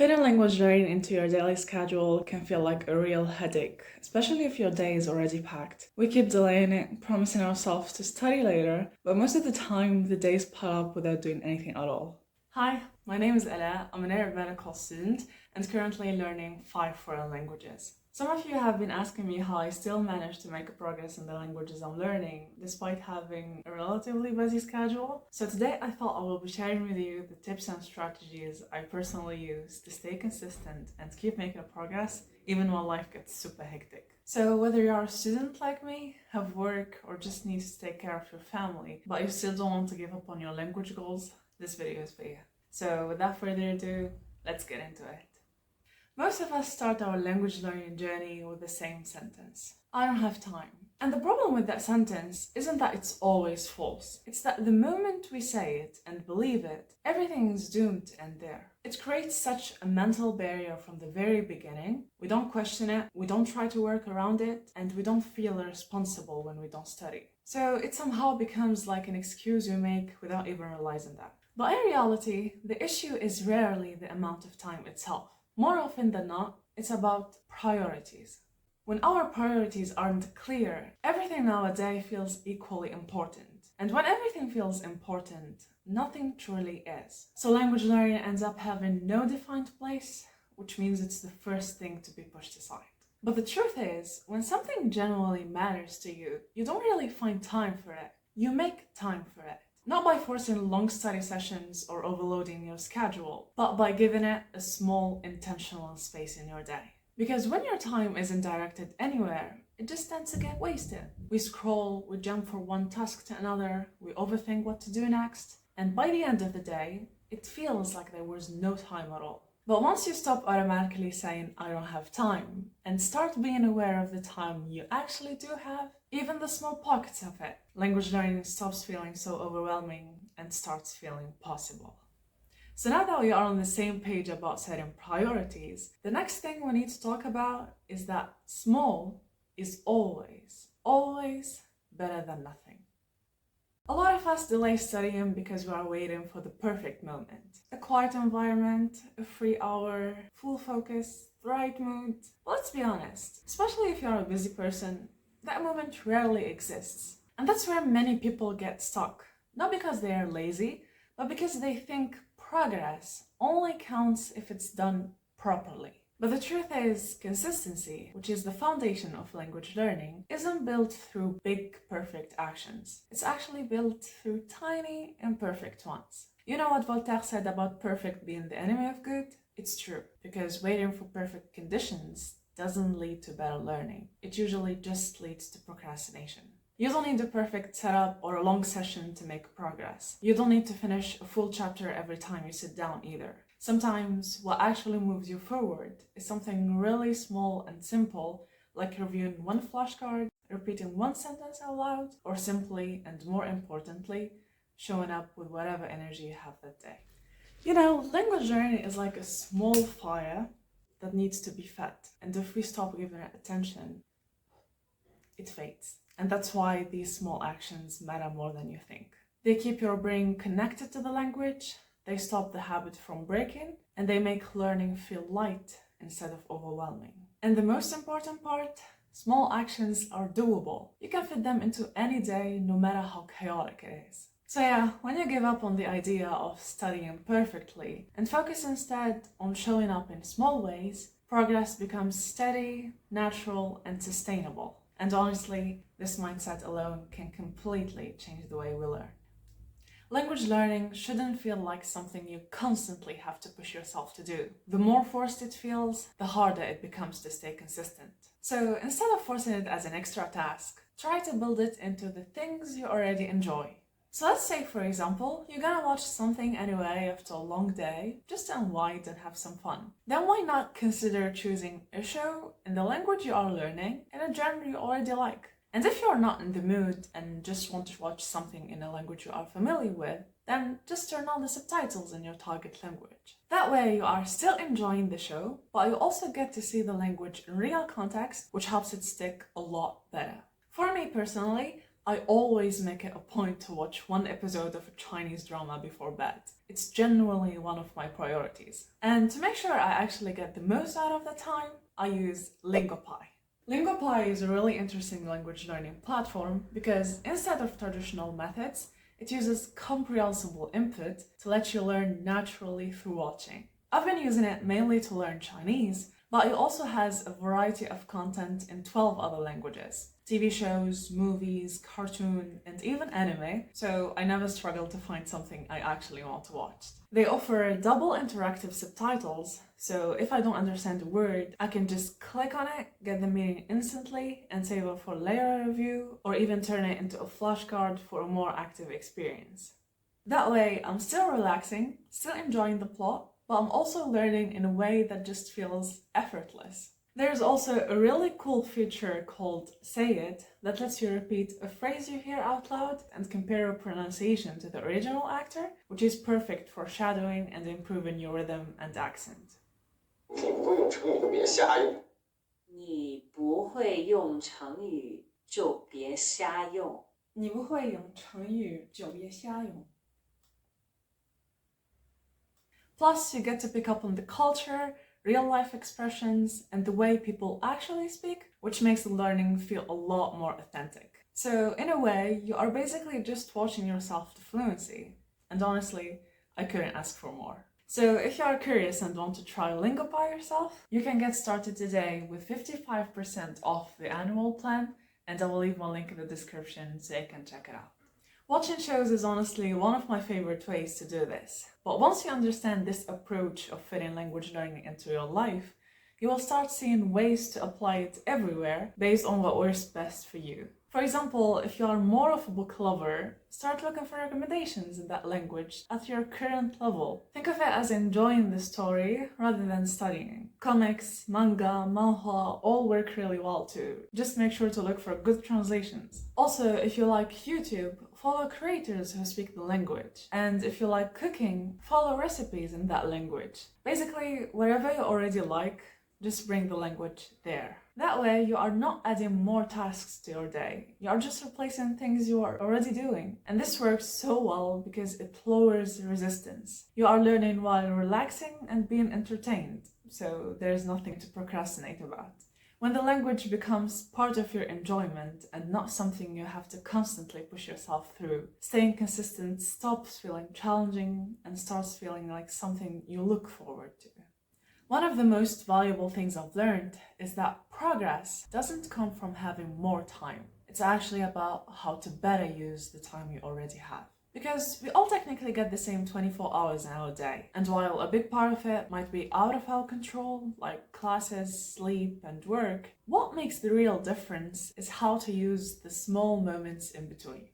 Fitting language learning into your daily schedule can feel like a real headache, especially if your day is already packed. We keep delaying it, promising ourselves to study later, but most of the time the days pile up without doing anything at all. Hi, my name is Ella. I'm an Arab medical student and currently learning 5 foreign languages. Some of you have been asking me how I still manage to make progress in the languages I'm learning despite having a relatively busy schedule. So today I thought I will be sharing with you the tips and strategies I personally use to stay consistent and keep making progress even when life gets super hectic. So whether you're a student like me, have work, or just need to take care of your family, but you still don't want to give up on your language goals, this video is for you. So without further ado, let's get into it. Most of us start our language learning journey with the same sentence: I don't have time. And the problem with that sentence isn't that it's always false. It's that the moment we say it and believe it, everything is doomed to end there. It creates such a mental barrier from the very beginning. We don't question it, we don't try to work around it, and we don't feel responsible when we don't study. So it somehow becomes like an excuse we make without even realizing that. But in reality, the issue is rarely the amount of time itself. More often than not, it's about priorities. When our priorities aren't clear, everything nowadays feels equally important. And when everything feels important, nothing truly is. So language learning ends up having no defined place, which means it's the first thing to be pushed aside. But the truth is, when something genuinely matters to you, you don't really find time for it. You make time for it. Not by forcing long study sessions or overloading your schedule, but by giving it a small intentional space in your day. Because when your time isn't directed anywhere, it just tends to get wasted. We scroll, we jump from one task to another, we overthink what to do next, and by the end of the day, it feels like there was no time at all. But once you stop automatically saying, I don't have time, and start being aware of the time you actually do have, even the small pockets of it, language learning stops feeling so overwhelming and starts feeling possible. So now that we are on the same page about setting priorities, the next thing we need to talk about is that small is always better than nothing. A lot of us delay studying because we are waiting for the perfect moment. A quiet environment, a free hour, full focus, the right mood. But let's be honest, especially if you're a busy person, that moment rarely exists. And that's where many people get stuck. Not because they are lazy, but because they think progress only counts if it's done properly. But the truth is, consistency, which is the foundation of language learning, isn't built through big, perfect actions. It's actually built through tiny, imperfect ones. You know what Voltaire said about perfect being the enemy of good? It's true, because waiting for perfect conditions doesn't lead to better learning. It usually just leads to procrastination. You don't need a perfect setup or a long session to make progress. You don't need to finish a full chapter every time you sit down either. Sometimes what actually moves you forward is something really small and simple, like reviewing one flashcard, repeating one sentence out loud, or simply, and more importantly, showing up with whatever energy you have that day. You know, language learning is like a small fire that needs to be fed, and if we stop giving it attention, it fades. And that's why these small actions matter more than you think. They keep your brain connected to the language, they stop the habit from breaking, and they make learning feel light instead of overwhelming. And the most important part, small actions are doable. You can fit them into any day, no matter how chaotic it is. So yeah, when you give up on the idea of studying perfectly and focus instead on showing up in small ways, progress becomes steady, natural, and sustainable. And honestly, this mindset alone can completely change the way we learn. Language learning shouldn't feel like something you constantly have to push yourself to do. The more forced it feels, the harder it becomes to stay consistent. So instead of forcing it as an extra task, try to build it into the things you already enjoy. So let's say, for example, you're gonna watch something anyway after a long day, just to unwind and have some fun. Then why not consider choosing a show in the language you are learning in a genre you already like? And if you're not in the mood and just want to watch something in a language you are familiar with, then just turn on the subtitles in your target language. That way you are still enjoying the show, but you also get to see the language in real context, which helps it stick a lot better. For me personally, I always make it a point to watch one episode of a Chinese drama before bed. It's genuinely one of my priorities. And to make sure I actually get the most out of the time, I use Lingopie. Lingopie is a really interesting language learning platform because instead of traditional methods, it uses comprehensible input to let you learn naturally through watching. I've been using it mainly to learn Chinese, but it also has a variety of content in 12 other languages. TV shows, movies, cartoon, and even anime, so I never struggle to find something I actually want to watch. They offer double interactive subtitles, so if I don't understand a word, I can just click on it, get the meaning instantly, and save it for later review, or even turn it into a flashcard for a more active experience. That way, I'm still relaxing, still enjoying the plot, but I'm also learning in a way that just feels effortless. There's also a really cool feature called Say It that lets you repeat a phrase you hear out loud and compare your pronunciation to the original actor, which is perfect for shadowing and improving your rhythm and accent. 你不会用成语就别瞎用。你不会用成语就别瞎用。你不会用成语就别瞎用。Plus, you get to pick up on the culture, real-life expressions, and the way people actually speak, which makes the learning feel a lot more authentic. So, in a way, you are basically just watching yourself to fluency. And honestly, I couldn't ask for more. So, if you are curious and want to try Lingopie yourself, you can get started today with 55% off the annual plan, and I will leave my link in the description so you can check it out. Watching shows is honestly one of my favorite ways to do this. But once you understand this approach of fitting language learning into your life, you will start seeing ways to apply it everywhere based on what works best for you. For example, if you are more of a book lover, start looking for recommendations in that language at your current level. Think of it as enjoying the story rather than studying. Comics, manga, manhwa all work really well too. Just make sure to look for good translations. Also, if you like YouTube, follow creators who speak the language. And if you like cooking, follow recipes in that language. Basically, whatever you already like, just bring the language there. That way, you are not adding more tasks to your day. You are just replacing things you are already doing. And this works so well because it lowers resistance. You are learning while relaxing and being entertained, so there's nothing to procrastinate about. When the language becomes part of your enjoyment and not something you have to constantly push yourself through, staying consistent stops feeling challenging and starts feeling like something you look forward to. One of the most valuable things I've learned is that progress doesn't come from having more time. It's actually about how to better use the time you already have. Because we all technically get the same 24 hours in our day, and while a big part of it might be out of our control, like classes, sleep, and work, what makes the real difference is how to use the small moments in between.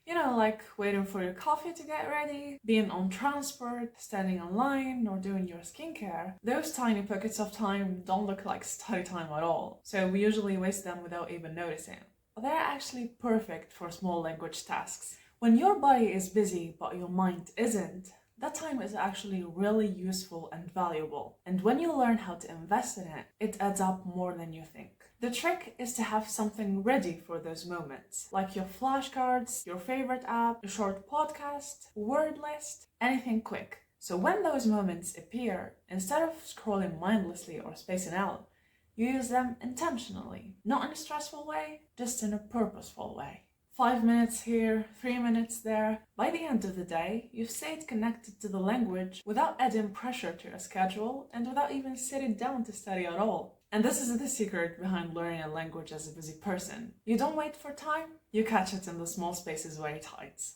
You know, like waiting for your coffee to get ready, being on transport, standing online, or doing your skincare. Those tiny pockets of time don't look like study time at all, so we usually waste them without even noticing. But they're actually perfect for small language tasks. When your body is busy but your mind isn't, that time is actually really useful and valuable. And when you learn how to invest in it, it adds up more than you think. The trick is to have something ready for those moments, like your flashcards, your favorite app, a short podcast, word list, anything quick. So when those moments appear, instead of scrolling mindlessly or spacing out, you use them intentionally, not in a stressful way, just in a purposeful way. 5 minutes here, 3 minutes there. By the end of the day, you've stayed connected to the language without adding pressure to your schedule and without even sitting down to study at all. And this is the secret behind learning a language as a busy person. You don't wait for time, you catch it in the small spaces where it hides.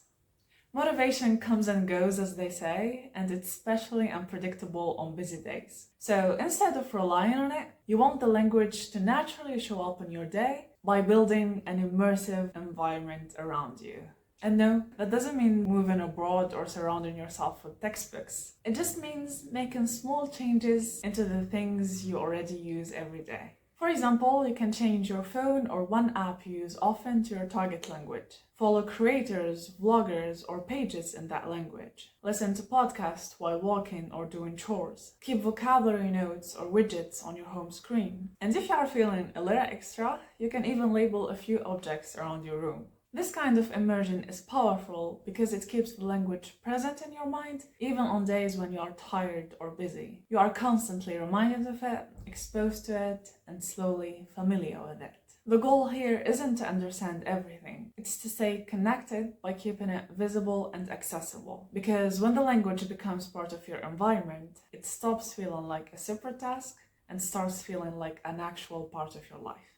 Motivation comes and goes, as they say, and it's especially unpredictable on busy days. So instead of relying on it, you want the language to naturally show up in your day by building an immersive environment around you. And no, that doesn't mean moving abroad or surrounding yourself with textbooks. It just means making small changes into the things you already use every day. For example, you can change your phone or one app you use often to your target language. Follow creators, vloggers, or pages in that language. Listen to podcasts while walking or doing chores. Keep vocabulary notes or widgets on your home screen. And if you are feeling a little extra, you can even label a few objects around your room. This kind of immersion is powerful because it keeps the language present in your mind, even on days when you are tired or busy. You are constantly reminded of it, exposed to it, and slowly familiar with it. The goal here isn't to understand everything, it's to stay connected by keeping it visible and accessible. Because when the language becomes part of your environment, it stops feeling like a separate task and starts feeling like an actual part of your life.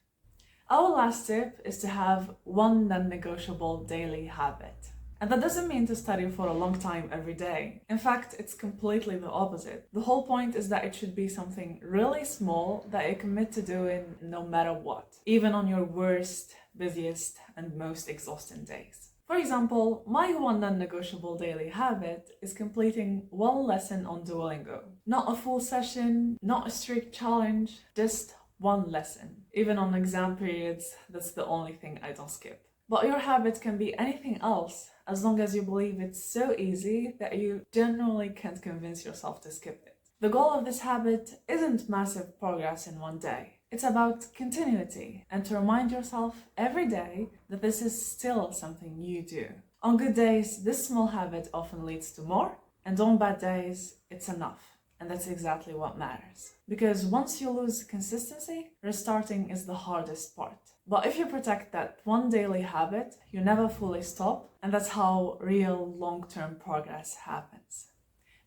Our last tip is to have one non-negotiable daily habit. And that doesn't mean to study for a long time every day. In fact, it's completely the opposite. The whole point is that it should be something really small that you commit to doing no matter what, even on your worst, busiest, and most exhausting days. For example, my one non-negotiable daily habit is completing one lesson on Duolingo. Not a full session, not a strict challenge, just one lesson. Even on exam periods, that's the only thing I don't skip. But your habit can be anything else, as long as you believe it's so easy that you genuinely can't convince yourself to skip it. The goal of this habit isn't massive progress in one day. It's about continuity and to remind yourself every day that this is still something you do. On good days, this small habit often leads to more, and on bad days, it's enough. And that's exactly what matters. Because once you lose consistency, restarting is the hardest part. But if you protect that one daily habit, you never fully stop, and that's how real long-term progress happens.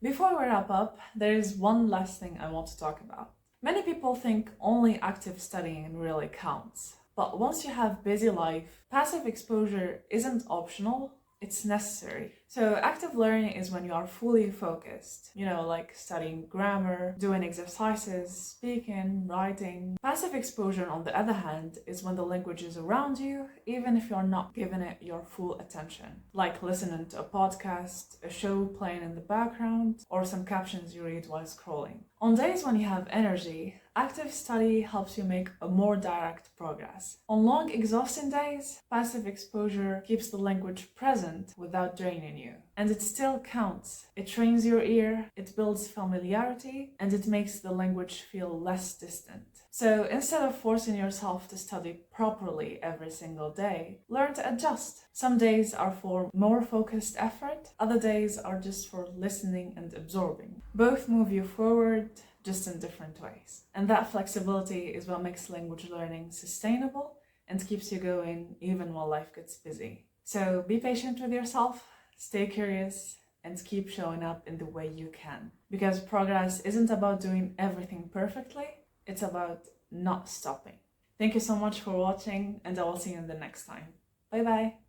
Before we wrap up, there is one last thing I want to talk about. Many people think only active studying really counts. But once you have busy life, passive exposure isn't optional, it's necessary. So active learning is when you are fully focused, like studying grammar, doing exercises, speaking, writing. Passive exposure, on the other hand, is when the language is around you, even if you're not giving it your full attention, like listening to a podcast, a show playing in the background, or some captions you read while scrolling. On days when you have energy, active study helps you make a more direct progress. On long, exhausting days, passive exposure keeps the language present without draining you. And it still counts. It trains your ear, it builds familiarity, and it makes the language feel less distant. So instead of forcing yourself to study properly every single day, learn to adjust. Some days are for more focused effort, other days are just for listening and absorbing. Both move you forward, just in different ways. And that flexibility is what makes language learning sustainable and keeps you going even while life gets busy. So be patient with yourself, stay curious, and keep showing up in the way you can. Because progress isn't about doing everything perfectly, it's about not stopping. Thank you so much for watching, and I will see you in the next time. Bye bye!